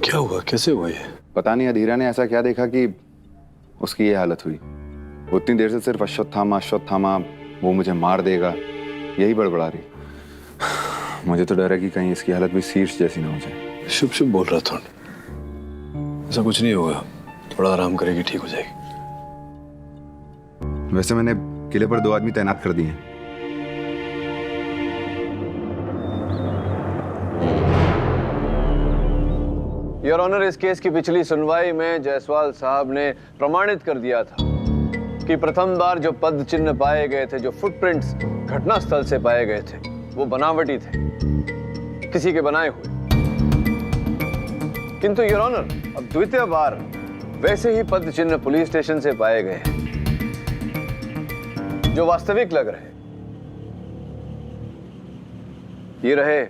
क्या हुआ, कैसे हुआ ये? पता नहीं अधीरा ने ऐसा क्या देखा कि उसकी ये हालत हुई। उतनी देर से सिर्फ अश्वत्थामा, वो मुझे मार देगा, यही बड़बड़ा रही। मुझे तो डर है कि कहीं इसकी हालत भी शीर्ष जैसी ना हो जाए। शुभ शुभ बोल रहा था, ऐसा कुछ नहीं होगा, थोड़ा आराम करेगी, ठीक हो जाएगी। वैसे मैंने किले पर 2 आदमी तैनात कर दिए हैं। योर ऑनर, इस केस की पिछली सुनवाई में जायसवाल साहब ने प्रमाणित कर दिया था कि प्रथम बार जो पद चिन्ह पाए गए थे, जो फुटप्रिंट्स घटना स्थल से पाए गए थे, वो बनावटी थे, किसी के बनाए हुए। किंतु योर ऑनर, अब द्वितीय बार वैसे ही पद चिन्ह पुलिस स्टेशन से पाए गए हैं जो वास्तविक लग रहे। ये रहे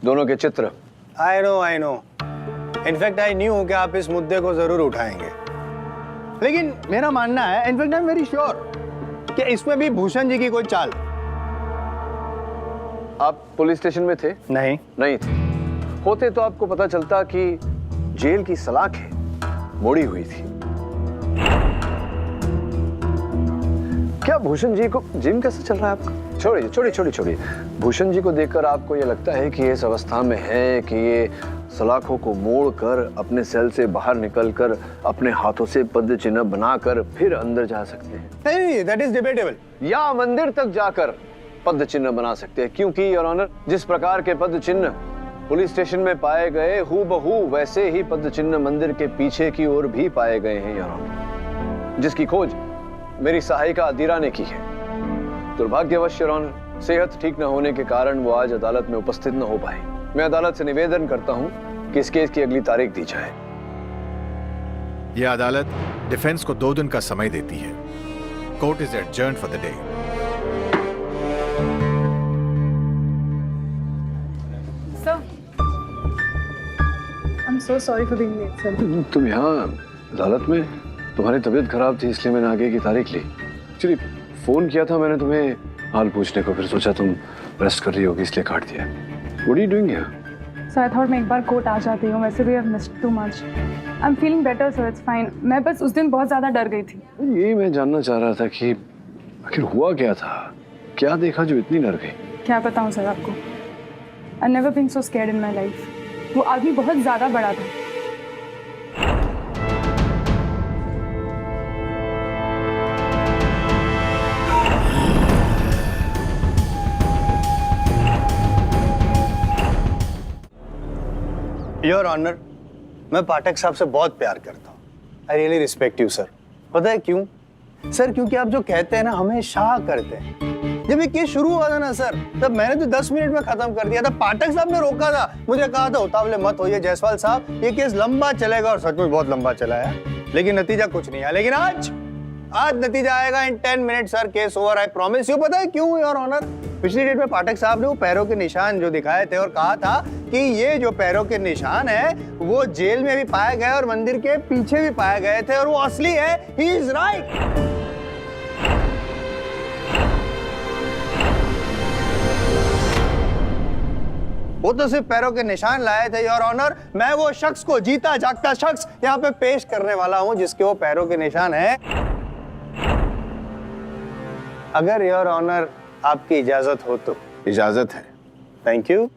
दोनों के चित्र। I know. In fact I knew कि आप इस मुद्दे को जरूर उठाएंगे, लेकिन मेरा मानना है, in fact I am very sure कि इसमें भी भूषण जी की कोई चाल। आप पुलिस स्टेशन में थे? नहीं थे। होते तो आपको पता चलता कि जेल की सलाखें मोड़ी हुई थी। क्या भूषण जी को जिम कैसे चल रहा है आपका? छोड़िए। भूषण जी को देखकर आपको यह लगता है कि ये इस अवस्था में है कि ये सलाखों को मोड़कर अपने सेल से बाहर निकलकर अपने हाथों से पद चिन्ह बनाकर फिर अंदर जा सकते हैं? नहीं, दैट इज डिबेटेबल। या मंदिर तक जाकर पद चिन्ह बना सकते हैं, क्योंकि योर ऑनर, जिस प्रकार के पद चिन्ह पुलिस स्टेशन में पाए गए, हूबहू वैसे ही पद चिन्ह मंदिर के पीछे की ओर भी पाए गए हैं योर ऑनर, जिसकी खोज मेरी सहायिका अधीरा ने की है। दुर्भाग्यवश योर ऑनर, सेहत ठीक न होने के कारण वो आज अदालत में उपस्थित न हो पाए। मैं अदालत से निवेदन करता हूं कि इस केस की अगली तारीख दी जाए। यह अदालत डिफेंस को 2 दिन का समय देती है। Court is adjourned for the day. Sir, I am so sorry for being late sir. तुम यहाँ अदालत में? तुम्हारी तबीयत खराब थी इसलिए मैंने आगे की तारीख ली। एक्चुअली फोन किया था मैंने तुम्हें हाल पूछने को, फिर सोचा तुम रेस्ट कर रही होगी इसलिए काट दिया। What are you doing here? Sir, I thought मैं एक बार कोर्ट आ जाती हूँ, वैसे भी I have missed too much. I am feeling better sir, it's fine. मैं बस उस दिन बहुत ज्यादा डर गई थी। ये मैं जानना चाह रहा था कि आखिर हुआ क्या था, क्या देखा जो इतनी डर गई? क्या बताऊँ सर आपको, I never been so scared in my life. वो आदमी बहुत ज्यादा बड़ा था। योर ऑनर, मैं पाठक साहब से बहुत प्यार करता हूँ। I really respect you sir. पता है क्यों सर? क्योंकि आप जो कहते हैं ना, हमेशा करते हैं। जब ये केस शुरू हुआ था ना सर, तब मैंने तो 10 मिनट में खत्म कर दिया था। पाठक साहब ने रोका था, मुझे कहा था उतावले मत होइए जायसवाल साहब, ये केस लंबा चलेगा, और सच में बहुत लंबा चला है, लेकिन नतीजा कुछ नहीं आया। लेकिन आज नतीजा आएगा इन 10 minute sir, case over, I promise you. पता है क्यों योर ऑनर? पिछली डेट में पाठक साहब ने वो पैरों के निशान जो दिखाए थे और कहा था कि ये जो पैरों के निशान है वो जेल में भी पाए गए और मंदिर के पीछे भी पाए गए थे, और वो असली है। He is right. वो तो सिर्फ पैरों के निशान लाए थे योर ऑनर। मैं वो शख्स को, जीता जागता शख्स, यहाँ पे पेश करने वाला हूँ जिसके वो पैरों के निशान है। अगर योर ऑनर आपकी इजाजत हो तो। इजाजत है। Thank you.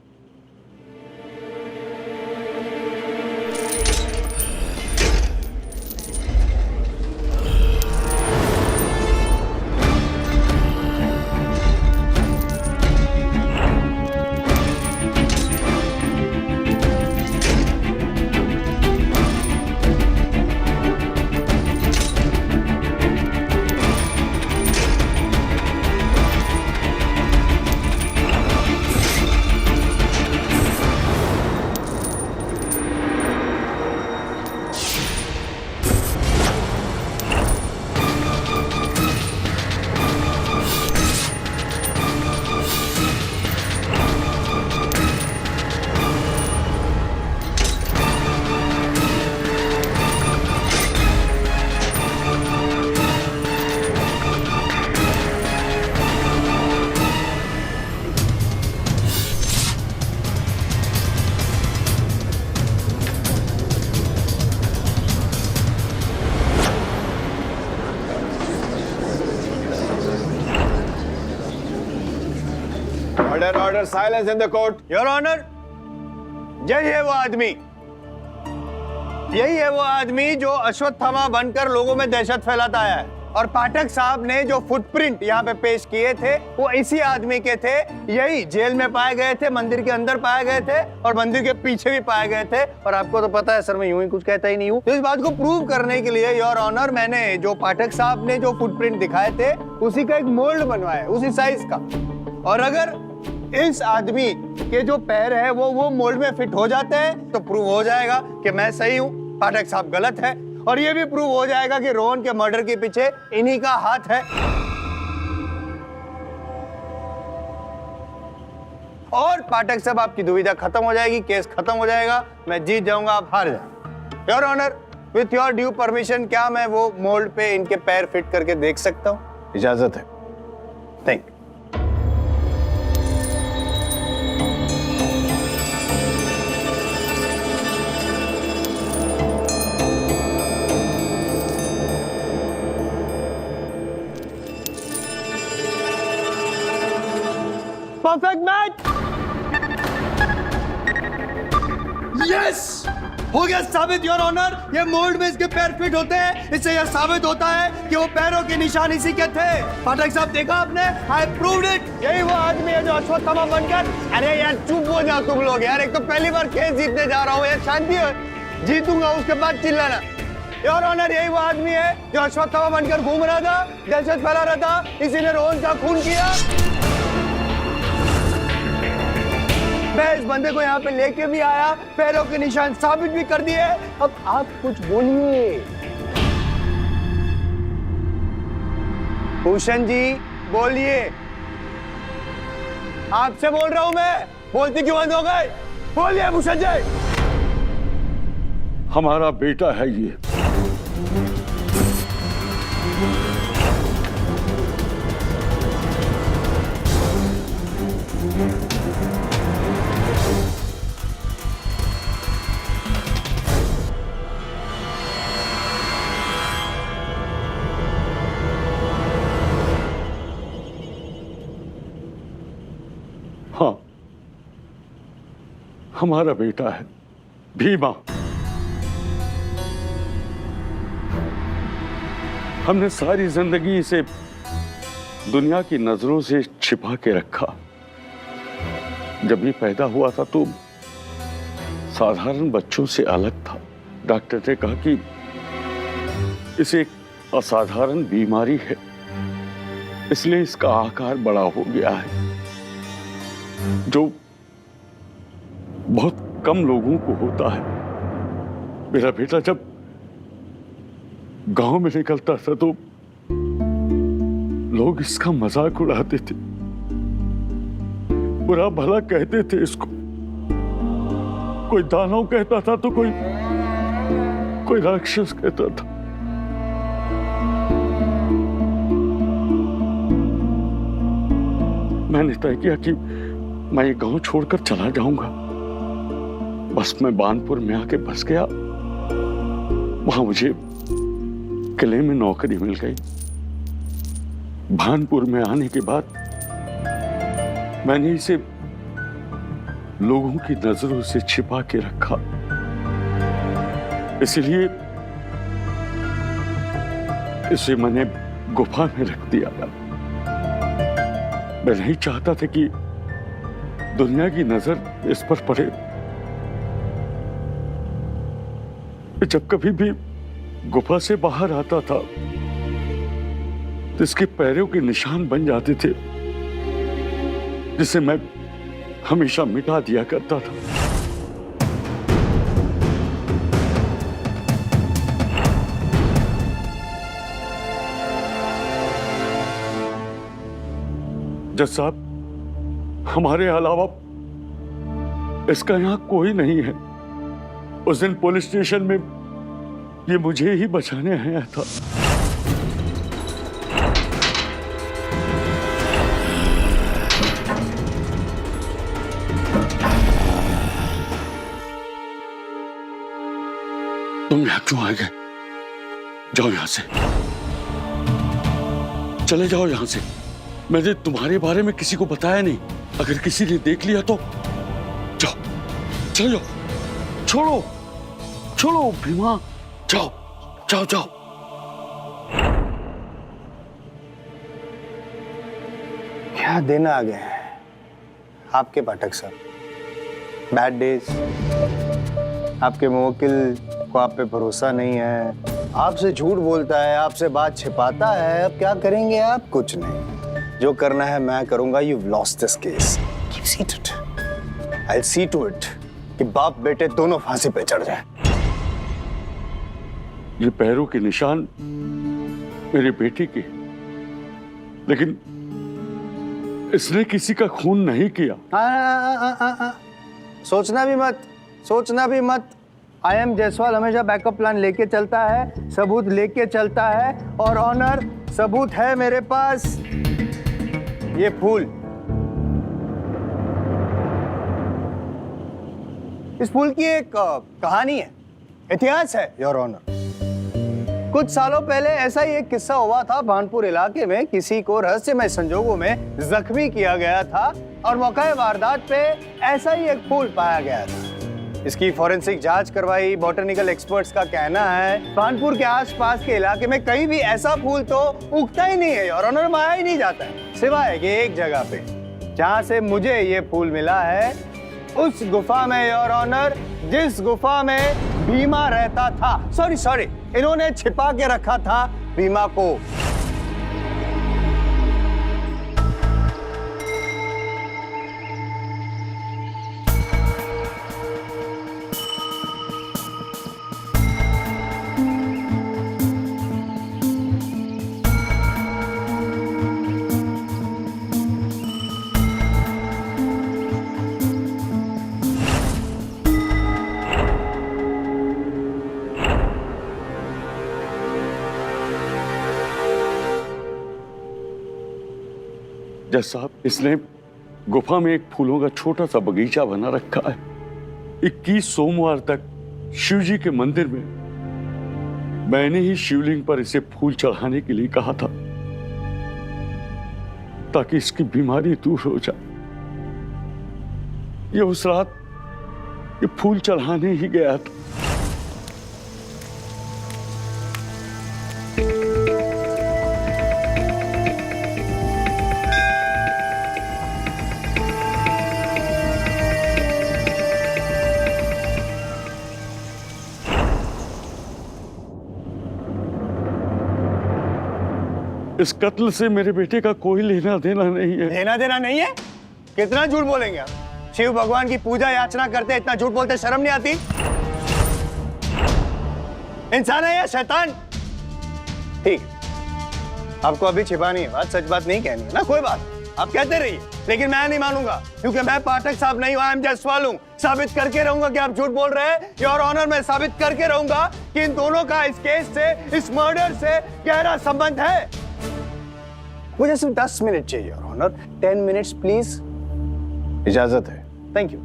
Order, silence in the court. Your honour, यही है वो आदमी जो अश्वत्थामा बनकर लोगों में दहशत फैलाता है। और पाठक साहब ने जो फुटप्रिंट यहाँ पे पेश किए थे वो इसी आदमी के थे। यही जेल में पाए गए थे, मंदिर के अंदर पाए गए थे और मंदिर के पीछे भी पाए गए थे। और आपको तो पता है सर, मैं यूं ही कुछ कहता ही नहीं हूँ। तो इस बात को प्रूव करने के लिए योर ऑनर, मैंने जो पाठक साहब ने जो फुटप्रिंट दिखाए थे उसी का एक मोल्ड बनवाया, उसी साइज का। और अगर इस आदमी के जो पैर है वो मोल्ड में फिट हो जाते हैं तो प्रूव हो जाएगा कि मैं सही हूँ, पाठक साहब गलत है। और ये भी प्रूव हो जाएगा कि रोहन के मर्डर के पीछे इन्हीं का हाथ है। और पाठक साहब, आपकी दुविधा खत्म हो जाएगी, केस खत्म हो जाएगा, मैं जीत जाऊंगा, आप हार जाएंगे। Your honour, with your due permission, क्या मैं वो मोल्ड पे इनके पैर फिट करके देख सकता हूँ? इजाजत है। Thank you. Perfect match. Yes, हो गया साबित योर ऑनर, ये मोल्ड में इसके पैर फिट होते हैं। इससे यह साबित होता है कि वो पैरों के निशान इसी के थे। पाठक साहब, देखा आपने? आई प्रूव्ड इट। यही वो आदमी है जो अश्वत्थामा बनकर। अरे यार चुप हो जाओ तुम लोग यार, एक तो पहली बार केस जीतने जा रहा हूँ यार, शांति हो, जीतूंगा उसके बाद चिल्लाना। योर ऑनर, यही वो आदमी है जो अश्वत्थामा बनकर घूम रहा था, दहशत फैला रहा था, इसी ने रोहन का खून किया। मैं इस बंदे को यहाँ पे लेके भी आया, पैरों के निशान साबित भी कर दिए। अब आप कुछ बोलिए। भूषण जी बोलिए। आपसे बोल रहा हूं मैं, बोलती क्यों बंद हो गए? बोलिए भूषण जी। हमारा बेटा है ये। हाँ, हमारा बेटा है भीमा। हमने सारी जिंदगी इसे दुनिया की नजरों से छिपा के रखा। जब ये पैदा हुआ था तो साधारण बच्चों से अलग था। डॉक्टर ने कहा कि इसे एक असाधारण बीमारी है, इसलिए इसका आकार बड़ा हो गया है, जो बहुत कम लोगों को होता है। मेरा बेटा जब गांव में निकलता था तो लोग इसका मजाक उड़ाते थे, बुरा भला कहते थे इसको। कोई दानव कहता था तो कोई राक्षस कहता था। मैंने तय किया कि मैं ये गांव छोड़कर चला जाऊंगा। बस मैं बानपुर में आके बस गया। वहां मुझे किले में नौकरी मिल गई। भानपुर में आने के बाद मैंने इसे लोगों की नजरों से छिपा के रखा, इसलिए इसे मैंने गुफा में रख दिया। मैं नहीं चाहता था कि दुनिया की नजर इस पर पड़े। जब कभी भी गुफा से बाहर आता था तो इसके पैरों के निशान बन जाते थे, जिसे मैं हमेशा मिटा दिया करता था। जज साहब, हमारे अलावा इसका यहां कोई नहीं है। उस दिन पुलिस स्टेशन में ये मुझे ही बचाने आया था। तुम यहां क्यों आ गए? जाओ यहां से, चले जाओ यहां से। मैंने तुम्हारे बारे में किसी को बताया नहीं। अगर किसी ने देख लिया तो जाओ, चलो जाओ, छोड़ो छोड़ो भीमा, जाओ जाओ जाओ। क्या दिन आ गए हैं आपके पाठक साहब। बैड डेज, आपके मुवक्किल को आप पे भरोसा नहीं है, आपसे झूठ बोलता है, आपसे बात छिपाता है। अब क्या करेंगे आप? कुछ नहीं, जो करना है मैं करूंगा। You've lost this case. Keep seated. I'll see to it कि बाप बेटे दोनों फांसी पे चढ़ जाए। ये पैरों के निशान मेरे बेटे के, लेकिन इसने किसी का खून नहीं किया। सोचना भी मत, सोचना भी मत। आई एम जायसवाल हमेशा बैकअप प्लान लेके चलता है, सबूत लेके चलता है, और ऑनर सबूत है मेरे पास। ये फूल, इस फूल की एक कहानी है, इतिहास है योर ऑनर। कुछ सालों पहले ऐसा ही एक किस्सा हुआ था। भानपुर इलाके में किसी को रहस्यमय संजोगों में जख्मी किया गया था और मौके वारदात पे ऐसा ही एक फूल पाया गया था। इसकी फॉरेंसिक जांच करवाई। बॉटनिकल एक्सपर्ट्स का कहना है भानपुर के आसपास के इलाके में कहीं भी ऐसा फूल तो उगता ही नहीं है योर ऑनर, माया ही नहीं जाता है, सिवाय कि एक जगह पे जहां से मुझे ये फूल मिला है, उस गुफा में योर ऑनर, जिस गुफा में भीमा रहता था। सॉरी, इन्होंने छिपा के रखा था भीमा को। जज साहब, इसने गुफा में एक फूलों का छोटा सा बगीचा बना रखा है। 21 सोमवार तक शिव जी के मंदिर में मैंने ही शिवलिंग पर इसे फूल चढ़ाने के लिए कहा था, ताकि इसकी बीमारी दूर हो जाए। ये उस रात ये फूल चढ़ाने ही गया था। इस कत्ल से मेरे बेटे का कोई लेना देना नहीं है। लेना देना नहीं है? कितना झूठ बोलेंगे आप? शिव भगवान की पूजा याचना करते, इतना झूठ बोलते शर्म नहीं आती? इंसान है या शैतान? ठीक, आपको अभी छिपानी है बात, सच बात नहीं कहनी है ना, कोई बात, आप कहते रहिए, लेकिन मैं नहीं मानूंगा, क्योंकि मैं पाठक साहब नहीं हूं, आई एम जायसवाल हूं। साबित करके रहूंगा कि आप झूठ बोल रहे हैं योर ऑनर। मैं साबित करके रहूंगा कि इन दोनों का इस केस से, इस मर्डर से गहरा संबंध है। मुझे सिर्फ 10 मिनट चाहिए योर ऑनर, 10 मिनट्स प्लीज, इजाजत है। Thank you.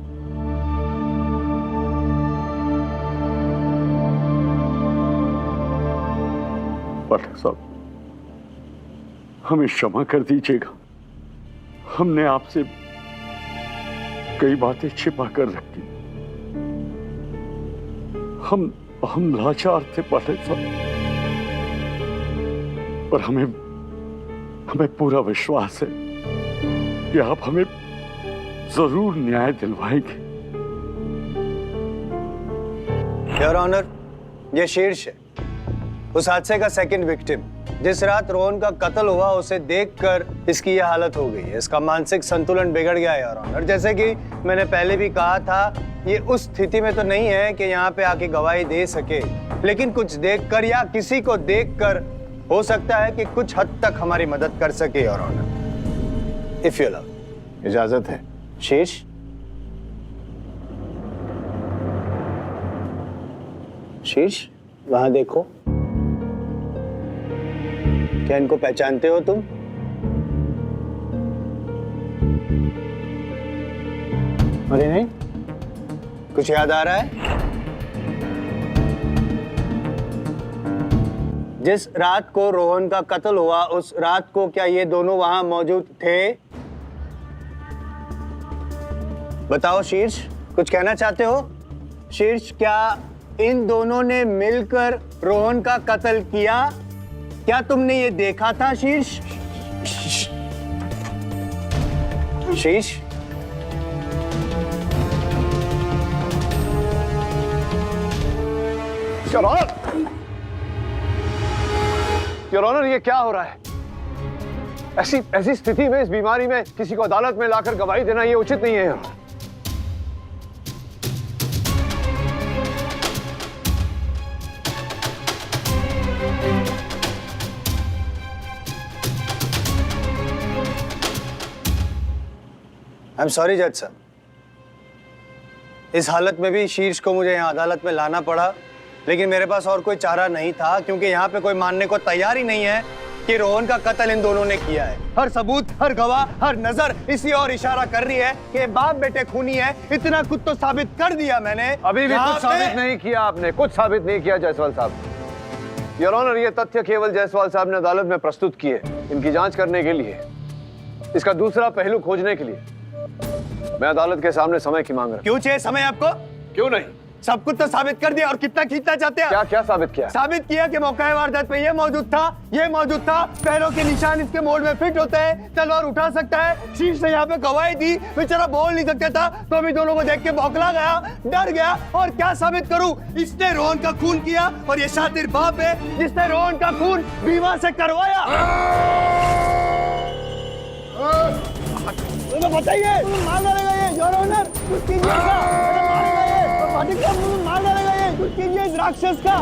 पाठक साहब, हमें क्षमा कर दीजिएगा, हमने आपसे कई बातें छिपा कर रखी। हम लाचार थे पाठक साहब, पर हमें पूरा विश्वास है कि आप हमें जरूर न्याय दिलवाएंगे। योर ऑनर, ये शीर्ष है, उस हादसे का सेकंड विक्टिम। जिस रात रोहन का कत्ल हुआ, उसे देखकर इसकी यह हालत हो गई है। इसका मानसिक संतुलन बिगड़ गया है योर ऑनर। जैसे कि मैंने पहले भी कहा था, ये उस स्थिति में तो नहीं है कि यहाँ पे आके गवाही दे सके, लेकिन कुछ देखकर या किसी को देखकर हो सकता है कि कुछ हद तक हमारी मदद कर सके your honour. If you love, इजाजत है। शीर्ष, शीर्ष, वहां देखो, क्या इनको पहचानते हो तुम? अरे नहीं, कुछ याद आ रहा है? जिस रात को रोहन का कत्ल हुआ, उस रात को क्या ये दोनों वहां मौजूद थे? बताओ शीर्ष, कुछ कहना चाहते हो? शीर्ष, क्या इन दोनों ने मिलकर रोहन का कत्ल किया? क्या तुमने ये देखा था शीर्ष? शीर्ष, योर ऑनर, ये क्या हो रहा है? ऐसी ऐसी स्थिति में, इस बीमारी में किसी को अदालत में लाकर गवाही देना ये उचित नहीं है। आई एम सॉरी जज सर, इस हालत में भी शीर्ष को मुझे यहाँ अदालत में लाना पड़ा, लेकिन मेरे पास और कोई चारा नहीं था, क्योंकि यहाँ पे कोई मानने को तैयार ही नहीं है कि रोहन का कत्ल इन दोनों ने किया है। हर सबूत, हर गवाह, हर नजर इसी और इशारा कर रही है कि बाप बेटे खूनी है। इतना कुछ तो साबित कर दिया मैंने। अभी भी कुछ साबित नहीं किया आपने, कुछ साबित नहीं किया जायसवाल साहब। योर ऑनर, ये तथ्य केवल जायसवाल साहब ने अदालत में प्रस्तुत किए, इनकी जांच करने के लिए, इसका दूसरा पहलू खोजने के लिए। मैं अदालत के सामने समय की मांग रहा हूं। क्यों चाहिए समय आपको? क्यों नहीं? सब कुछ तो साबित कर दिया, और कितना खींचना चाहते हैं? क्या क्या साबित किया? साबित किया कि मौका वारदात पे ये मौजूद था, ये मौजूद था, पैरों के निशान इसके मोड़ में फिट होते हैं, तलवार उठा सकता है। शीर्ष ने यहाँ पे गवाही दी, बेचारा बोल नहीं सकता था, तो अभी दोनों को देख के बौखला गया, डर गया। और क्या साबित करूं? इसने रोहन का खून किया, और ये शातिर बाप है जिसने रोहन का खून बीमा से करवाया। बताइए, मार डालेगा ये योर ऑनर, कुछ कीजिए इसका, मारेगा ये, पाटिल साहब मार डालेगा ये, कुछ कीजिए इस राक्षस का।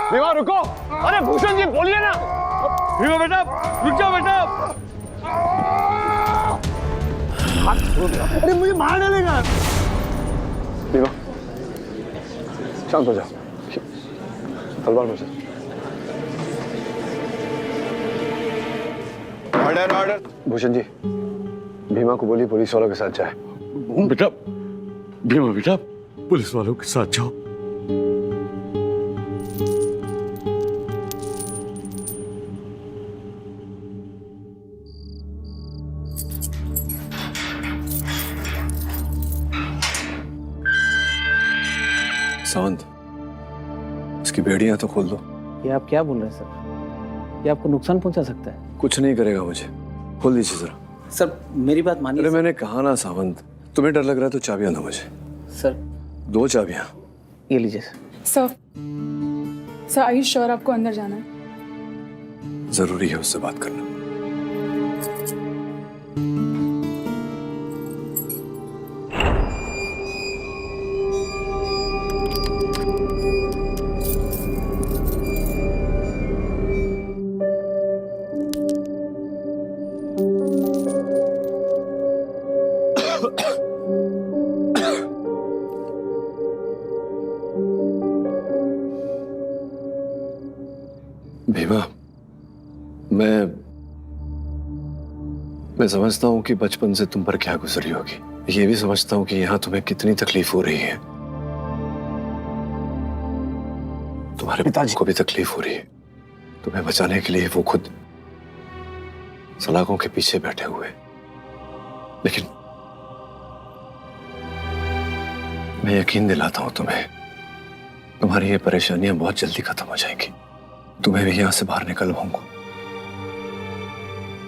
भीमा रुको! अरे भूषण जी बोलिए ना! भीमा बेटा, रुक जाओ बेटा। अरे मुझे मार डालेगा। भीमा, शांत हो जाओ, तलवार में से। Order order. भूषण जी, भीमा को बोलिए पुलिस वालों के साथ जाए। बेटा, भीमा बेटा, पुलिस वालों के साथ जाओ। सावंत, इसकी बेड़ियां तो खोल दो। ये आप क्या बोल रहे हैं सर? ये आपको नुकसान पहुंचा सकता है। कुछ नहीं करेगा मुझे, खोल दीजिए जरा। सर मेरी बात मानिए। अरे मैंने कहा ना सावंत, तुम्हें डर लग रहा है तो चाबियां दो मुझे। सर 2 चाबियां। ये लीजिए सर। सर आई श्योर आपको अंदर जाना है? जरूरी है उससे बात करना। भीमा, मैं समझता हूं कि बचपन से तुम पर क्या गुजरी होगी। ये भी समझता हूं कि यहां तुम्हें कितनी तकलीफ हो रही है। तुम्हारे पिताजी को भी तकलीफ हो रही है। तुम्हें बचाने के लिए वो खुद सलाखों के पीछे बैठे हुए। लेकिन मैं यकीन दिलाता हूं तुम्हें, तुम्हारी ये परेशानियां बहुत जल्दी खत्म हो जाएंगी। तुम्हें भी यहां से बाहर निकलवाऊंगा,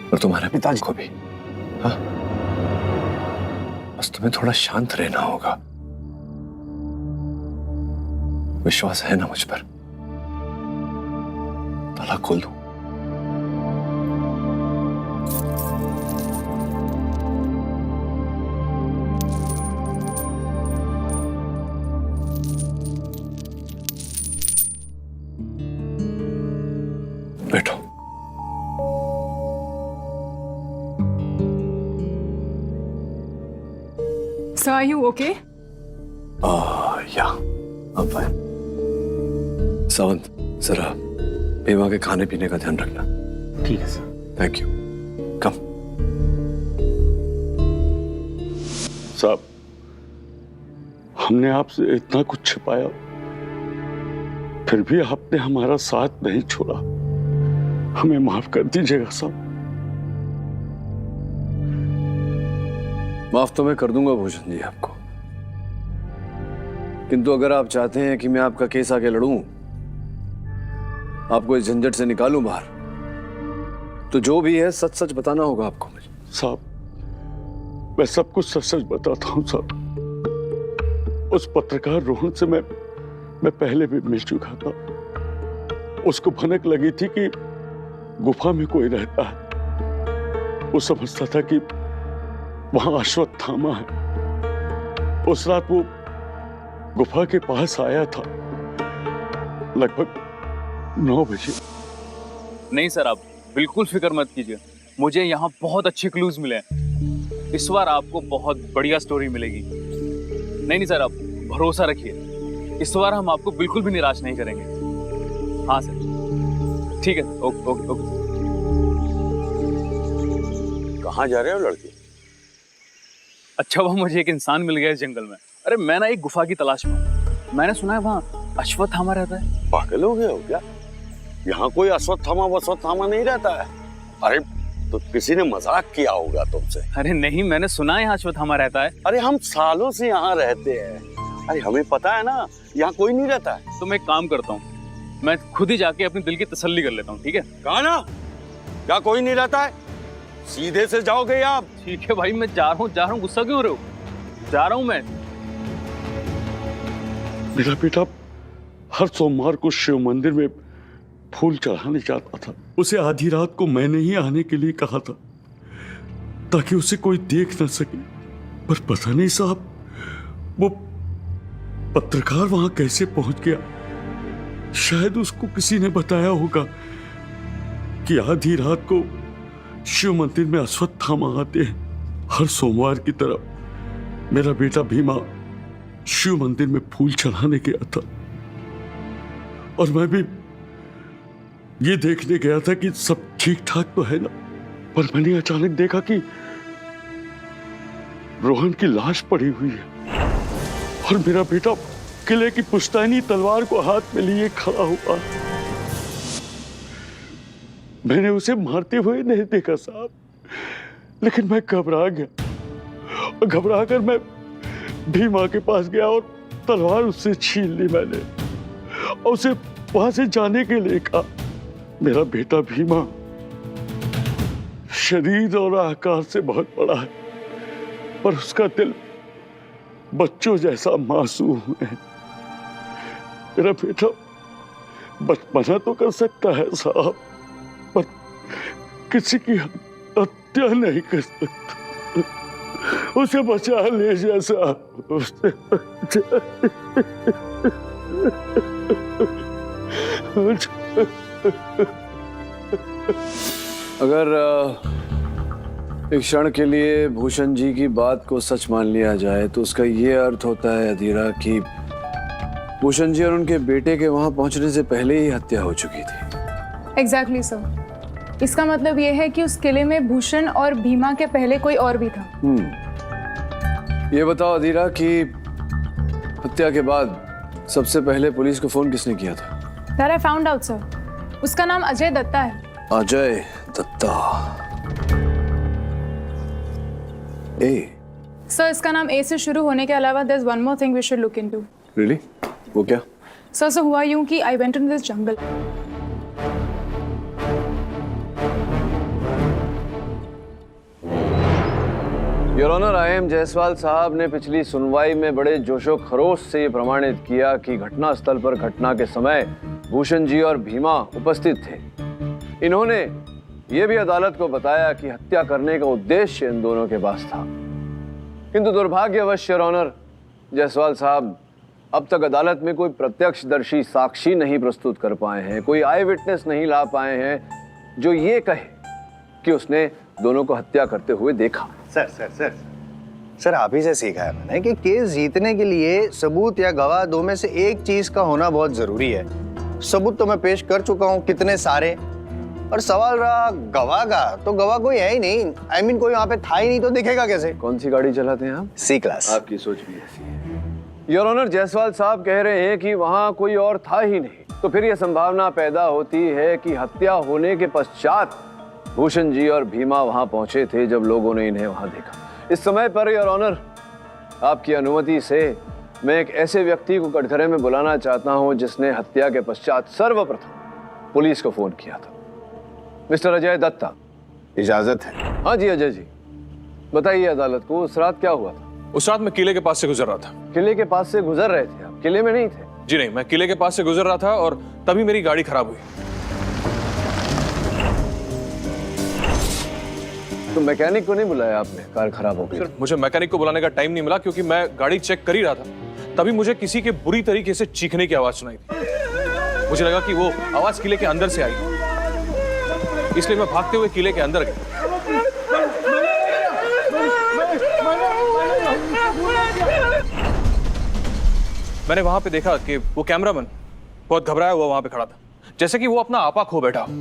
और तुम्हारे पिताजी को भी। हाँ, बस तुम्हें थोड़ा शांत रहना होगा। विश्वास है ना मुझ पर? ताला खोल दो। बैठो। Sir, are you okay? या I'm fine. सावंत, जरा भीमा के खाने पीने का ध्यान रखना। ठीक है सर। Thank you. कम। साहब, हमने आपसे इतना कुछ छिपाया, फिर भी आपने हमारा साथ नहीं छोड़ा। हमें माफ कर दीजिएगा साहब। माफ तो मैं कर दूंगा भूषण जी आपको, किंतु अगर आप चाहते हैं कि मैं आपका केस आगे लड़ूं, आपको इस झंझट से निकालूं बाहर, तो जो भी है सच सच बताना होगा आपको मुझे। साहब, मैं सब कुछ सच सच बताता हूँ साहब। उस पत्रकार रोहन से मैं पहले भी मिल चुका था। उसको भनक लगी थी कि गुफा में कोई रहता है। वो समझता था कि वहां अश्वत्थामा है। उस रात वो गुफा के पास आया था, लगभग 9 बजे। नहीं सर, आप बिल्कुल फिक्र मत कीजिए। मुझे यहाँ बहुत अच्छे क्लूज मिले हैं। इस बार आपको बहुत बढ़िया स्टोरी मिलेगी। नहीं सर, आप भरोसा रखिए। इस बार हम आपको बिल्कुल भी निराश नहीं करेंगे। हाँ सर, ठीक है। Okay okay okay. कहाँ जा रहे हो लड़के? अच्छा, वह मुझे एक इंसान मिल गया इस जंगल में। अरे मैं ना एक गुफा की तलाश में हूँ। मैंने सुना है वहाँ अश्वत्थामा रहता है। पागल हो गए हो क्या? यहाँ कोई अश्वत्थामा नहीं रहता है। अरे तो किसी ने मजाक किया होगा तुमसे। अरे नहीं, मैंने सुना है यहाँ अश्वत्थामा रहता है। अरे हम सालों से यहाँ रहते हैं। अरे हमें पता है ना, यहाँ कोई नहीं रहता है। तो मैं एक काम करता हूँ, मैं खुद ही जाके अपनी दिल की तसल्ली कर लेता हूँ। ठीक है? कहा ना, क्या कोई नहीं रहता है? सीधे से जाओगे आप? ठीक है भाई, मैं जा रहा हूँ। गुस्सा क्यों हो रहे हो? जा रहा हूँ मैं। मेरा बेटा हर सोमवार को शिव मंदिर में फूल चढ़ाने जाता था। उसे आधी रात को मैंने ही आने के लिए कहा था, ताकि उसे कोई देख न सके। पर पता नहीं साहब, वो पत्रकार वहां कैसे पहुंच गया। शायद उसको किसी ने बताया होगा कि आधी रात को शिव मंदिर में अश्वत्थामा आते हैं। हर सोमवार की तरफ मेरा बेटा भीमा शिव मंदिर में फूल चढ़ाने गया था, और मैं भी ये देखने गया था कि सब ठीक ठाक तो है ना। पर मैंने अचानक देखा कि रोहन की लाश पड़ी हुई है, और मेरा बेटा किले की पुश्तैनी तलवार को हाथ में लिए खड़ा हुआ। मैंने उसे मारते हुए नहीं देखा साहब, लेकिन मैं घबरा गया, और घबरा कर मैं भीमा के पास गया और तलवार उससे छीन ली मैंने, और उसे वहां से जाने के लिए कहा। मेरा बेटा भीमा शरीर और आकार से बहुत बड़ा है, पर उसका दिल बच्चों जैसा मासूम है। मेरा बेटा बचपना तो कर सकता है साहब, पर किसी की हत्या नहीं कर सकता। उसे बचा ले जैसा उसे अगर एक क्षण के लिए भूषण जी की बात को सच मान लिया जाए, तो उसका ये अर्थ होता है अधीरा कि भूषण जी और उनके बेटे के वहां पहुंचने से पहले ही हत्या हो चुकी थी। Exactly sir. इसका मतलब ये है कि उस किले में भूषण और भीमा के पहले कोई और भी था। ये बताओ अधीरा कि हत्या के बाद सबसे पहले पुलिस को फोन किसने किया था? That I found out, sir. उसका नाम अजय दत्ता है। अजय दत्ता। ए। सर, इसका नाम ए से शुरू होने के अलावा there's one more thing we should look into. Really? वो क्या? सर, हुआ यूं कि I went into this jungle. Your honour, I M. Jaiswal साहब ने पिछली सुनवाई में बड़े जोशो खरोश से ये प्रमाणित किया कि घटनास्थल पर घटना के समय भूषण जी और भीमा उपस्थित थे। इन्होंने ये भी अदालत को बताया कि हत्या करने का उद्देश्य इन दोनों के पास था। किंतु दुर्भाग्यवश योर ऑनर जायसवाल साहब, अब तक अदालत में कोई प्रत्यक्षदर्शी साक्षी नहीं प्रस्तुत कर पाए हैं, कोई आई विटनेस नहीं ला पाए हैं जो ये कहे कि उसने दोनों को हत्या करते हुए देखा। सर सर आप ही से सीखा है मैंने कि केस जीतने के लिए सबूत या गवाह दो में से एक चीज का होना बहुत जरूरी है। सबूत तो मैं पेश कर चुका हूँ कितने सारे, और सवाल रहा गवाह का, तो गवाह कोई है ही नहीं। I mean, कोई वहां पे था ही नहीं तो दिखेगा कैसे? कौन सी गाड़ी चलाते हैं आप? सी क्लास। आपकी सोच भी ऐसी है। योर ऑनर, जायसवाल साहब कह रहे हैं कि वहां कोई और था ही नहीं, तो फिर यह संभावना पैदा होती है कि हत्या होने के पश्चात भूषण जी और भीमा वहां पहुंचे थे जब लोगों ने इन्हें वहां देखा। इस समय पर योर ऑनर, आपकी अनुमति से मैं एक ऐसे व्यक्ति को कटघरे में बुलाना चाहता हूं जिसने हत्या के पश्चात सर्वप्रथम पुलिस को फोन किया था। मिस्टर अजय दत्ता। इजाजत है? हाँ जी अजय जी, बताइए अदालत को उस रात क्या हुआ था? उस रात मैं किले के पास से गुजर रहा था। किले के पास से गुजर रहे थे आप? किले में नहीं थे? जी नहीं, मैं किले के पास से गुजर रहा था और तभी मेरी गाड़ी खराब हुई। तो मैकेनिक को नहीं बुलाया आपने? कार खराब हो गई। सर, मुझे मैकेनिक को बुलाने का टाइम नहीं मिला क्योंकि मैं गाड़ी चेक कर ही रहा था। तभी मुझे किसी के बुरी तरीके से चीखने की आवाज सुनाई थी। मुझे लगा कि वो आवाज किले के अंदर से आई, इसलिए मैं भागते हुए किले के अंदर गया। मैंने वहां पे देखा कि वो कैमरामैन बहुत घबराया हुआ वहां पे खड़ा था, जैसे कि वो अपना आपा खो बैठा हो।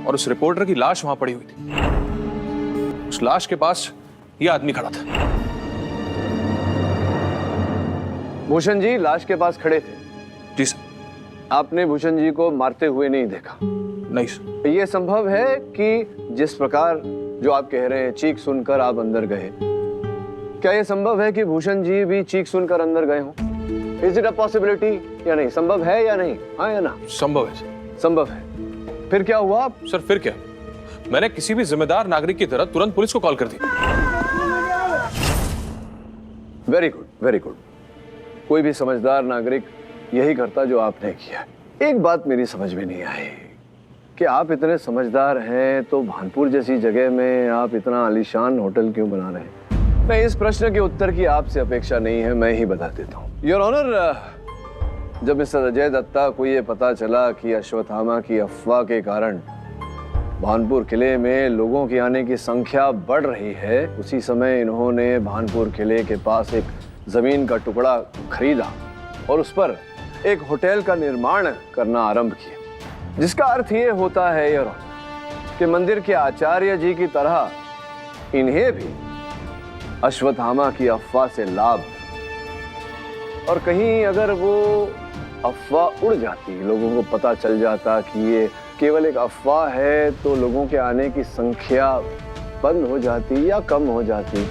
और उस रिपोर्टर की लाश वहां पड़ी हुई थी। उस लाश के पास ये आदमी खड़ा था। भूषण जी लाश के पास खड़े थे? जी सर। आपने भूषण जी को मारते हुए नहीं देखा? नहीं सर। यह संभव है कि जिस प्रकार जो आप कह रहे हैं चीख सुनकर आप अंदर गए, क्या यह संभव है कि भूषण जी भी चीख सुनकर अंदर गए हों? इज इट अ पॉसिबिलिटी या नहीं? संभव है या नहीं? हाँ या ना? संभव है सर। संभव है। फिर क्या हुआ? सर फिर क्या, मैंने किसी भी जिम्मेदार नागरिक की तरह तुरंत पुलिस को कॉल कर दी। Very good, very good. कोई भी समझदार नागरिक यही करता जो आपने किया। एक बात मेरी समझ में नहीं आई कि आप इतने समझदार हैं तो भानपुर जैसी जगह में आप इतना आलीशान होटल क्यों बना रहे हैं? नहीं, इस प्रश्न के उत्तर की आपसे अपेक्षा नहीं है, मैं ही बता देता हूँ। योर ऑनर, जब मिस्टर अजय दत्ता को ये पता चला कि अश्वत्थामा की अफवाह के कारण भानपुर किले में लोगों की आने की संख्या बढ़ रही है, उसी समय इन्होंने भानपुर किले के पास एक जमीन का टुकड़ा खरीदा और उस पर एक होटल का निर्माण करना आरंभ किया, जिसका अर्थ ये होता है योर ऑनर कि मंदिर के आचार्य जी की तरह इन्हें भी अश्वत्थामा की अफवाह से लाभ, और कहीं अगर वो अफवाह उड़ जाती, लोगों को पता चल जाता कि ये केवल एक अफवाह है, तो लोगों के आने की संख्या बंद हो जाती या कम हो जाती।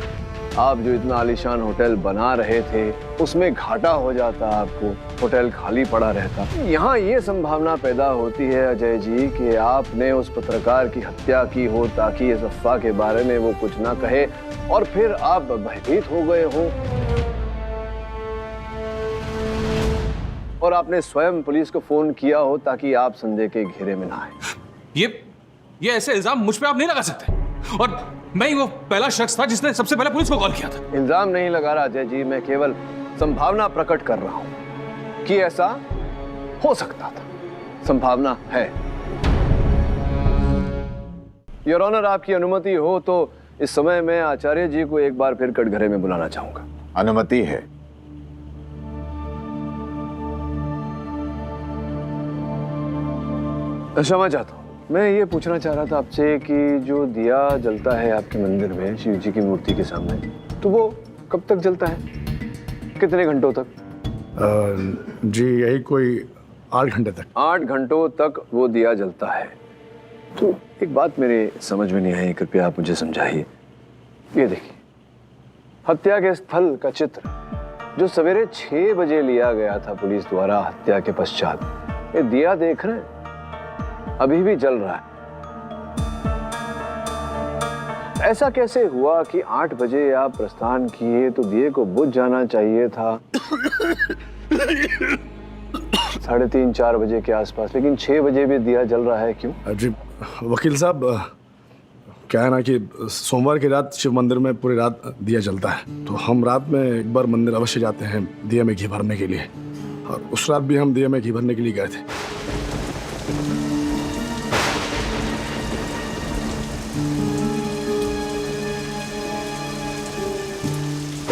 आप जो इतना आलीशान होटल बना रहे थे उसमें घाटा हो जाता, आपको होटल खाली पड़ा रहता। यहाँ ये संभावना पैदा होती है अजय जी कि आपने उस पत्रकार की हत्या की हो ताकि इस अफवाह के बारे में वो कुछ ना कहे और फिर आप भयभीत हो गए हो और आपने स्वयं पुलिस को फोन किया हो ताकि आप संदेह के घेरे में ना आए। ये ऐसे इल्जाम मुझ पे आप नहीं लगा सकते, और मैं ही वो पहला शख्स था जिसने सबसे पहले पुलिस को कॉल किया था। इल्जाम नहीं लगा रहा अजय जी, मैं केवल संभावना प्रकट कर रहा हूं कि ऐसा हो सकता था। संभावना है। योर ऑनर, आपकी अनुमति हो तो इस समय मैं आचार्य जी को एक बार फिर कटघरे में बुलाना चाहूंगा। अनुमति है। क्षमा चाहता हूँ, मैं ये पूछना चाह रहा था आपसे कि जो दिया जलता है आपके मंदिर में शिव जी की मूर्ति के सामने, तो वो कब तक जलता है? कितने घंटों तक? जी यही कोई 8 घंटे तक। 8 घंटों तक वो दिया जलता है। तो एक बात मेरे समझ में नहीं आई, कृपया आप मुझे समझाइए। ये देखिए, हत्या के स्थल का चित्र जो सवेरे 6 बजे लिया गया था पुलिस द्वारा हत्या के पश्चात, ये दिया देख रहे हैं अभी भी जल रहा है। ऐसा कैसे हुआ कि 8 बजे आप प्रस्थान किए तो दिए को बुझ जाना चाहिए था 3:30-4 बजे के आसपास, लेकिन 6 बजे भी दिया जल रहा है, क्यों? जी वकील साहब, क्या है ना कि सोमवार की रात शिव मंदिर में पूरी रात दिया जलता है, तो हम रात में एक बार मंदिर अवश्य जाते हैं दिया में घी भरने के लिए, और उस रात भी हम दिया में घी भरने के लिए गए थे।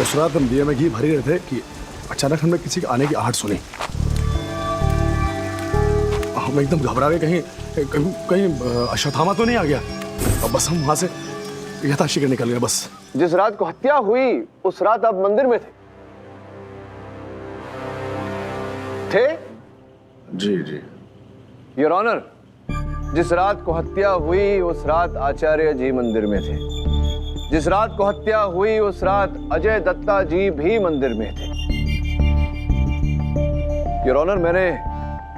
उस रात हम दिए में घी भर ही रहे थे कि अचानक हमने किसी के आने की आहट सुनी। हम एकदम घबरा गए, कहीं अश्वत्थामा तो नहीं आ गया। अब बस हम वहां से यथाशीघ्र निकल गए बस। जिस रात को हत्या हुई उस रात आप मंदिर में थे? जी जी। योर ऑनर, जिस रात को हत्या हुई उस रात आचार्य जी मंदिर में थे। जिस रात को हत्या हुई उस रात अजय दत्ता जी भी मंदिर में थे। योर ऑनर, मैंने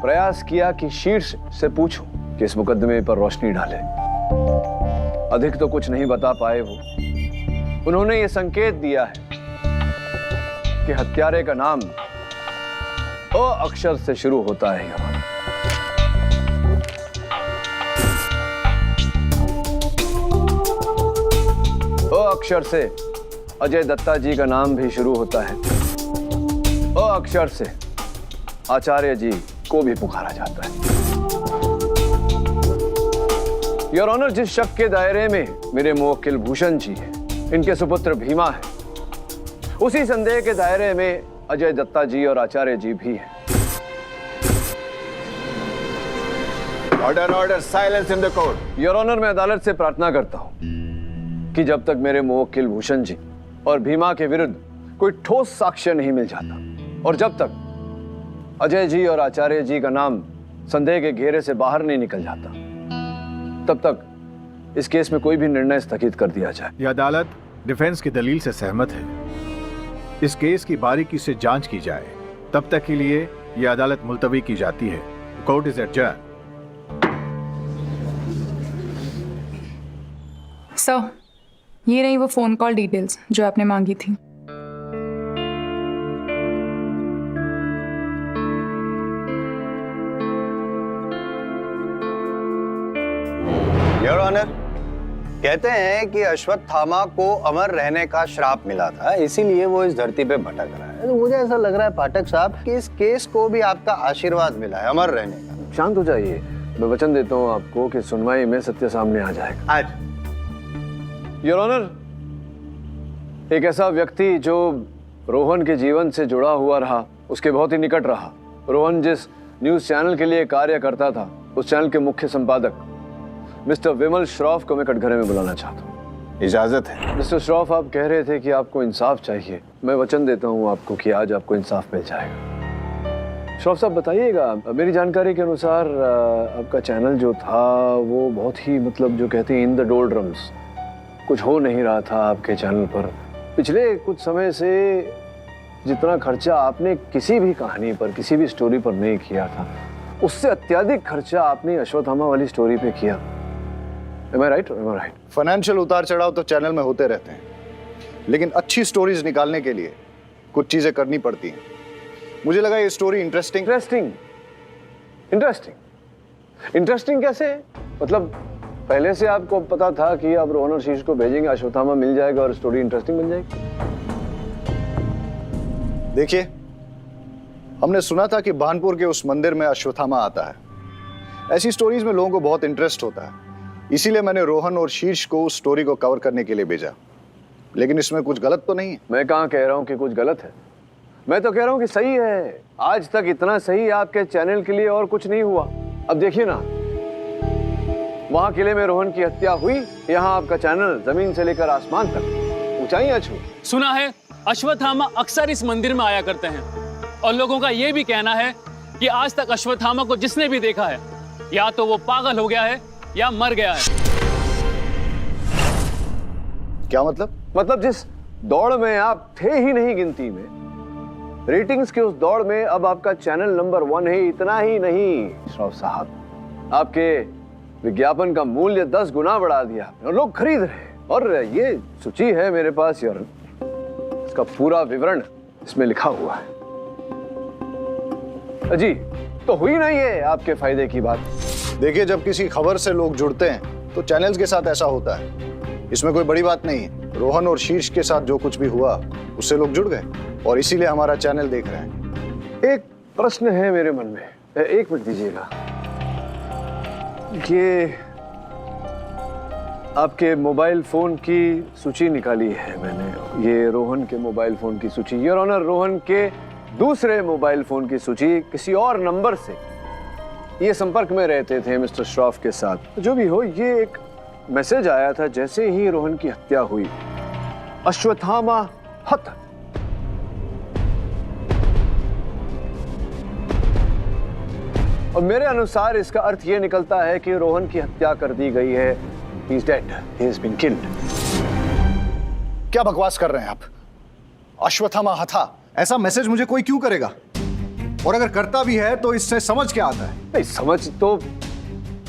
प्रयास किया कि शीर्ष से पूछूं कि इस मुकदमे पर रोशनी डाले। अधिक तो कुछ नहीं बता पाए वो। उन्होंने ये संकेत दिया है कि हत्यारे का नाम अ अक्षर से शुरू होता है। योर ऑनर, अ अक्षर से अजय दत्ता जी का नाम भी शुरू होता है। अ अक्षर से आचार्य जी को भी पुकारा जाता है। योर ऑनर, जिस शक के दायरे में मेरे मुवक्किल भूषण जी हैं, इनके सुपुत्र भीमा है, उसी संदेह के दायरे में अजय दत्ता जी और आचार्य जी भी हैं। Order order, silence in the court. Your honour, मैं अदालत से प्रार्थना करता हूं कि जब तक मेरे मुवक्किल भूषण जी और भीमा के विरुद्ध कोई ठोस साक्ष्य नहीं मिल जाता और जब तक अजय जी और आचार्य जी का नाम संदेह के घेरे से बाहर नहीं निकल जाता, तब तक इस केस में कोई भी निर्णय स्थगित कर दिया जाए। यह अदालत डिफेंस की दलील से सहमत है। इस केस की बारीकी से जांच की जाए, तब तक के लिए यह अदालत मुलतवी की जाती है। Court is adjourn. सर, ये रही वो फोन कॉल डिटेल्स जो आपने मांगी थी। योर ऑनर, कहते हैं कि अश्वत्थामा को अमर रहने का श्राप मिला था, इसीलिए वो इस धरती पे भटक रहा है। तो मुझे ऐसा लग रहा है पाठक साहब कि इस केस को भी आपका आशीर्वाद मिला है अमर रहने का। शांत हो जाइए, मैं वचन देता हूं आपको कि सुनवाई में सत्य सामने आ जाएगा। आज योर ऑनर, एक ऐसा व्यक्ति जो रोहन के जीवन से जुड़ा हुआ रहा, उसके बहुत ही निकट रहा। रोहन जिस न्यूज चैनल के लिए कार्य करता था, उस चैनल के मुख्य संपादक मिस्टर विमल श्रॉफ को मैं कटघरे में बुलाना चाहता हूँ। इजाजत है। मिस्टर श्रॉफ, आप कह रहे थे कि आपको इंसाफ चाहिए। मैं वचन देता हूँ आपको कि आज आपको इंसाफ मिल जाएगा। श्रॉफ साहब, बताइएगा, मेरी जानकारी के अनुसार आपका चैनल जो था वो बहुत ही जो कहते हैं इन द डोल्ड्रम्स, कुछ हो नहीं रहा था आपके चैनल पर। पिछले कुछ समय से जितना खर्चा आपने किसी भी कहानी पर, किसी भी स्टोरी पर नहीं किया था, उससे अत्यधिक खर्चा आपने अश्वत्थामा वाली स्टोरी पे किया। Am I right? Am I right? Financial उतार चढ़ाव तो चैनल में होते रहते हैं, लेकिन अच्छी स्टोरीज निकालने के लिए कुछ चीजें करनी पड़ती हैं। मुझे लगा ये स्टोरी इंटरेस्टिंग कैसे? पहले से आपको पता था कि आप रोहन और शीश को भेजेंगे, अश्वत्थामा मिल जाएगा और स्टोरी इंटरेस्टिंग बन जाएगी? देखिए, हमने सुना था कि भानपुर के उस मंदिर में अश्वत्थामा आता है। ऐसी स्टोरीज में लोगों को बहुत इंटरेस्ट होता है, इसीलिए मैंने रोहन और शीर्ष को उस स्टोरी को कवर करने के लिए भेजा। लेकिन इसमें कुछ गलत तो नहीं है? मैं कहाँ कह रहा हूँ कि कुछ गलत है, मैं तो कह रहा हूँ कि सही है। आज तक इतना सही आपके चैनल के लिए और कुछ नहीं हुआ। अब देखिए ना, वहां किले में रोहन की हत्या हुई, यहाँ आपका चैनल जमीन से लेकर आसमान तक ऊंचाइयां छू। सुना है अश्वत्थामा अक्सर इस मंदिर में आया करते हैं और लोगों का यह भी कहना है कि आज तक अश्वत्थामा को जिसने भी देखा है, या तो वो पागल हो गया है या मर गया है। क्या मतलब? मतलब जिस दौड़ में आप थे ही नहीं गिनती में, रेटिंग्स के उस दौड़ में अब आपका चैनल नंबर 1 है। इतना ही नहीं श्रॉफ साहब, आपके विज्ञापन का मूल्य 10 गुना बढ़ा दिया और लोग खरीद रहे हैं। और ये सूची है मेरे पास, यार इसका पूरा विवरण इसमें लिखा हुआ है। जी, तो हुई नहीं है आपके फायदे की बात। देखिए, जब किसी खबर से लोग जुड़ते हैं तो चैनल्स के साथ ऐसा होता है, इसमें कोई बड़ी बात नहीं है। रोहन और शीर्ष के साथ जो कुछ भी हुआ उससे लोग जुड़ गए और इसीलिए हमारा चैनल देख रहे हैं। एक प्रश्न है मेरे मन में, 1 मिनट दीजिएगा। आपके मोबाइल फोन की सूची निकाली है मैंने, ये रोहन के मोबाइल फोन की सूची। योर ऑनर, रोहन के दूसरे मोबाइल फोन की सूची किसी और नंबर से ये संपर्क में रहते थे मिस्टर श्रॉफ के साथ। जो भी हो, ये एक मैसेज आया था जैसे ही रोहन की हत्या हुई, अश्वत्थामा हत। और मेरे अनुसार इसका अर्थ ये निकलता है कि रोहन की हत्या कर दी गई है। He is dead. He has been killed. क्या बकवास कर रहे हैं आप? अश्वत्थामा हथा, ऐसा मैसेज मुझे कोई क्यों करेगा? और अगर करता भी है तो इससे समझ क्या आता है? नहीं, समझ तो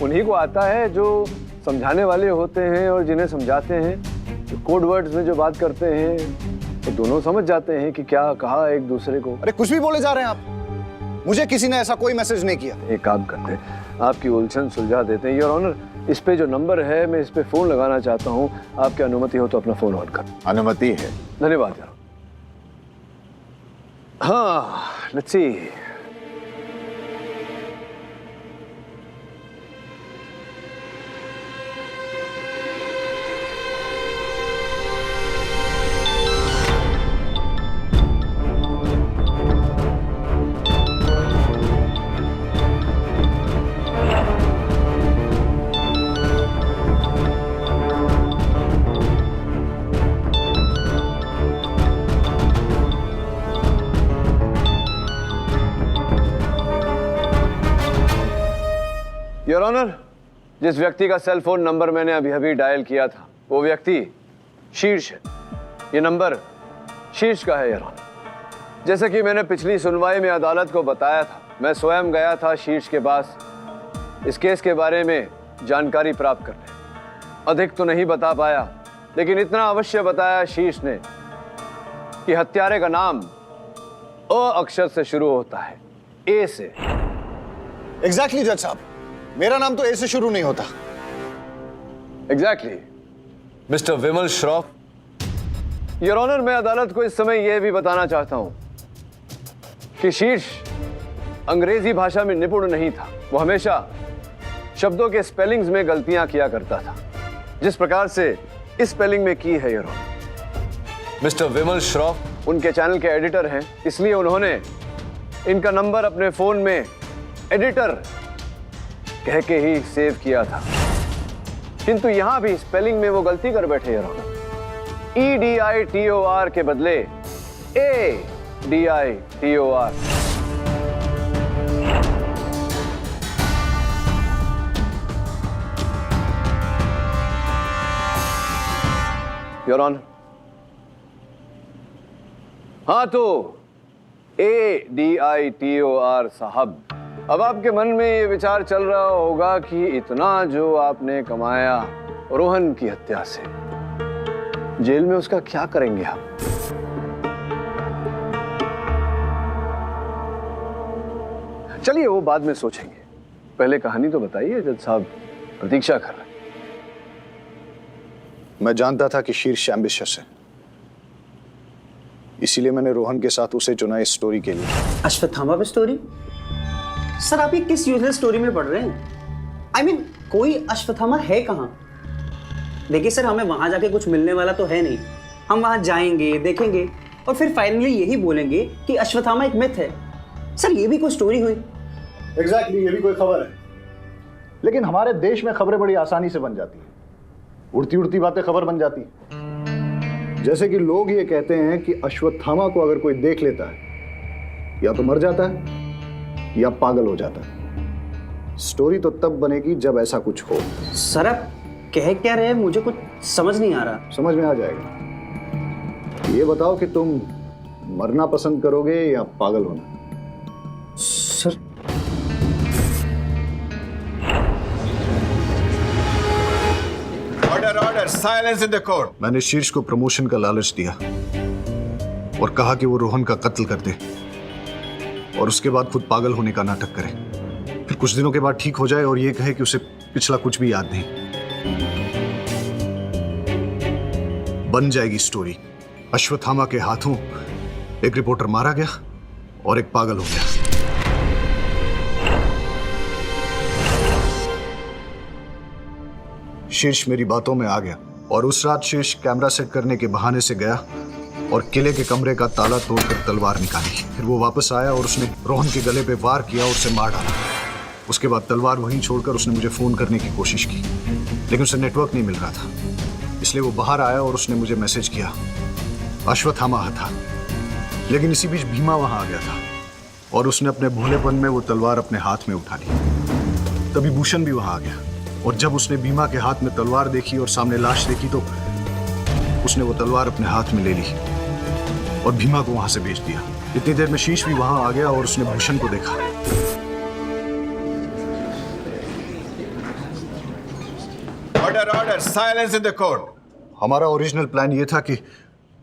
उन्हीं को आता है जो समझाने वाले होते हैं और जिन्हें समझाते हैं। तो कोड वर्ड्स में जो बात करते हैं तो दोनों समझ जाते हैं कि क्या कहा एक दूसरे को। अरे कुछ भी बोले जा रहे हैं आप। मुझे किसी ने ऐसा कोई मैसेज नहीं किया। एक काम करते हैं, आपकी उलझन सुलझा देते हैं। योर ऑनर, इस पे जो नंबर है मैं इस पे फोन लगाना चाहता हूँ। आपकी अनुमति हो तो अपना फोन ऑन कर। अनुमति है। धन्यवाद यार। हाँ, लेट्स सी। योर ऑनर, जिस व्यक्ति का सेल फोन नंबर मैंने अभी अभी डायल किया था वो व्यक्ति शीर्ष है। ये नंबर शीर्ष का है योर ऑनर। जैसे कि मैंने पिछली सुनवाई में अदालत को बताया था, मैं स्वयं गया था शीर्ष के पास इस केस के बारे में जानकारी प्राप्त करने। अधिक तो नहीं बता पाया, लेकिन इतना अवश्य बताया शीर्ष ने कि हत्यारे का नाम अ अक्षर से शुरू होता है, ए से। एग्जैक्टली जज साहब, मेरा नाम तो ए से शुरू नहीं होता। Exactly mister Vimal Shroff. Your honour, मैं अदालत को इस समय यह भी बताना चाहता हूं कि शीर्ष अंग्रेजी भाषा में निपुण नहीं था। वो हमेशा शब्दों के स्पेलिंग्स में गलतियां किया करता था, जिस प्रकार से इस स्पेलिंग में की है your honour. Mister Vimal Shroff उनके चैनल के एडिटर हैं, इसलिए उन्होंने इनका नंबर अपने फोन में एडिटर कह के ही सेव किया था। किंतु यहां भी स्पेलिंग में वो गलती कर बैठे योर ऑनर। EDITOR के बदले ADITOR। योर ऑनर, हाँ तो ADITOR साहब, अब आपके मन में ये विचार चल रहा होगा कि इतना जो आपने कमाया रोहन की हत्या से, जेल में उसका क्या करेंगे आप? चलिए वो बाद में सोचेंगे, पहले कहानी तो बताइए। जज साहब प्रतीक्षा कर रहे हैं। मैं जानता था कि शीर्ष एम्बिशियस है, इसीलिए मैंने रोहन के साथ उसे चुना इस स्टोरी के लिए। अश्वत्थामा पे स्टोरी? सर आप ये किस यूजलेस स्टोरी में पढ़ रहे हैं? I mean, कोई अश्वत्थामा है कहाँ? देखिए सर, हमें वहां जाके कुछ मिलने वाला तो है नहीं। हम वहां जाएंगे, देखेंगे और फिर फाइनली यही बोलेंगे कि अश्वत्थामा एक मिथ है। सर ये भी कोई स्टोरी हुई? एग्जैक्टली, ये भी कोई खबर है। लेकिन हमारे देश में खबरें बड़ी आसानी से बन जाती हैं, उड़ती उड़ती बातें खबर बन जाती हैं। जैसे कि लोग ये कहते हैं कि अश्वत्थामा को अगर कोई देख लेता है या तो मर जाता है या पागल हो जाता है। स्टोरी तो तब बनेगी जब ऐसा कुछ हो। सर आप कह क्या रहे हैं? मुझे कुछ समझ नहीं आ रहा। समझ में आ जाएगा। ये बताओ कि तुम मरना पसंद करोगे या पागल होना? Sir order order, silence in the court. मैंने शीर्ष को प्रमोशन का लालच दिया और कहा कि वो रोहन का कत्ल कर दे और उसके बाद खुद पागल होने का नाटक करे, फिर कुछ दिनों के बाद ठीक हो जाए और ये कहे कि उसे पिछला कुछ भी याद नहीं। बन जाएगी स्टोरी। अश्वत्थामा के हाथों एक रिपोर्टर मारा गया और एक पागल हो गया। शीर्ष मेरी बातों में आ गया और उस रात शीर्ष कैमरा सेट करने के बहाने से गया और किले के कमरे का ताला तोड़कर तलवार निकाली। फिर वो वापस आया और उसने रोहन के गले पे वार किया और उसे मार डाला। उसके बाद तलवार वहीं छोड़कर उसने मुझे फ़ोन करने की कोशिश की, लेकिन उसे नेटवर्क नहीं मिल रहा था। इसलिए वो बाहर आया और उसने मुझे मैसेज किया। अश्वत्थामा था, लेकिन इसी बीच भीमा वहाँ आ गया था और उसने अपने भोलेपन में वो तलवार अपने हाथ में उठा ली। तभी भूषण भी वहाँ आ गया और जब उसने भीमा के हाथ में तलवार देखी और सामने लाश देखी तो उसने वो तलवार अपने हाथ में ले ली और भीमा को वहां से भेज दिया। इतनी देर में शीश भी वहां आ गया और उसने भूषण को देखा। Order order, silence in the court. हमारा ओरिजिनल प्लान ये था कि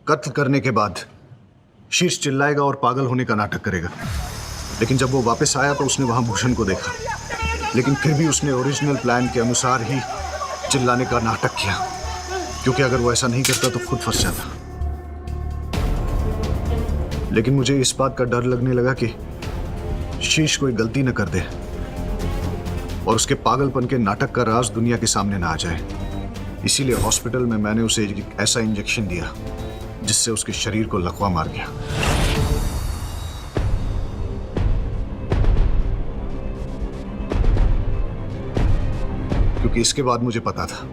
कत्ल करने के बाद शीर्ष चिल्लाएगा और पागल होने का नाटक करेगा, लेकिन जब वो वापस आया तो उसने वहां भूषण को देखा, लेकिन फिर भी उसने ओरिजिनल प्लान के अनुसार ही चिल्लाने का नाटक किया, क्योंकि अगर वो ऐसा नहीं करता तो खुद फंस जाता। लेकिन मुझे इस बात का डर लगने लगा कि शीश कोई गलती न कर दे और उसके पागलपन के नाटक का राज दुनिया के सामने ना आ जाए। इसीलिए हॉस्पिटल में मैंने उसे एक ऐसा इंजेक्शन दिया जिससे उसके शरीर को लकवा मार गया। क्योंकि इसके बाद मुझे पता था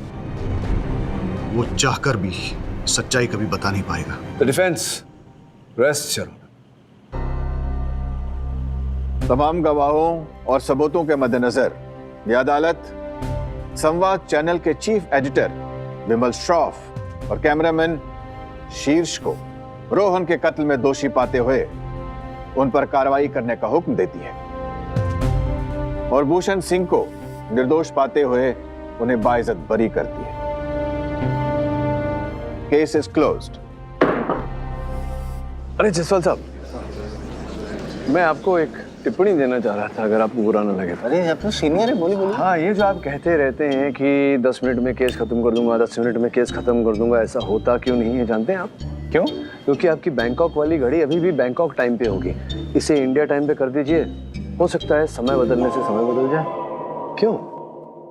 वो चाहकर भी सच्चाई कभी बता नहीं पाएगा। द डिफेंस रेस्ट चलो। तमाम गवाहों और सबूतों के मद्देनजर यह अदालत संवाद चैनल के चीफ एडिटर विमल श्रॉफ और कैमरामैन शीर्ष को रोहन के कत्ल में दोषी पाते हुए उन पर कार्रवाई करने का हुक्म देती है और भूषण सिंह को निर्दोष पाते हुए उन्हें बाइज्जत बरी करती है। Case is closed. अरे जसवाल साहब, मैं आपको एक टिप्पणी देना चाह रहा था, अगर आपको बुरा ना लगे तो। अरे आप तो सीनियर है, बोली बोली। हाँ, ये जो आप कहते रहते हैं कि 10 मिनट में केस खत्म कर दूंगा, 10 मिनट में केस खत्म कर दूंगा, ऐसा होता क्यों नहीं है जानते हैं आप? क्यों? क्योंकि आपकी बैंकॉक वाली घड़ी अभी भी बैंकॉक टाइम पे होगी। इसे इंडिया टाइम पे कर दीजिए, हो सकता है समय बदलने से समय बदल जाए। क्यों?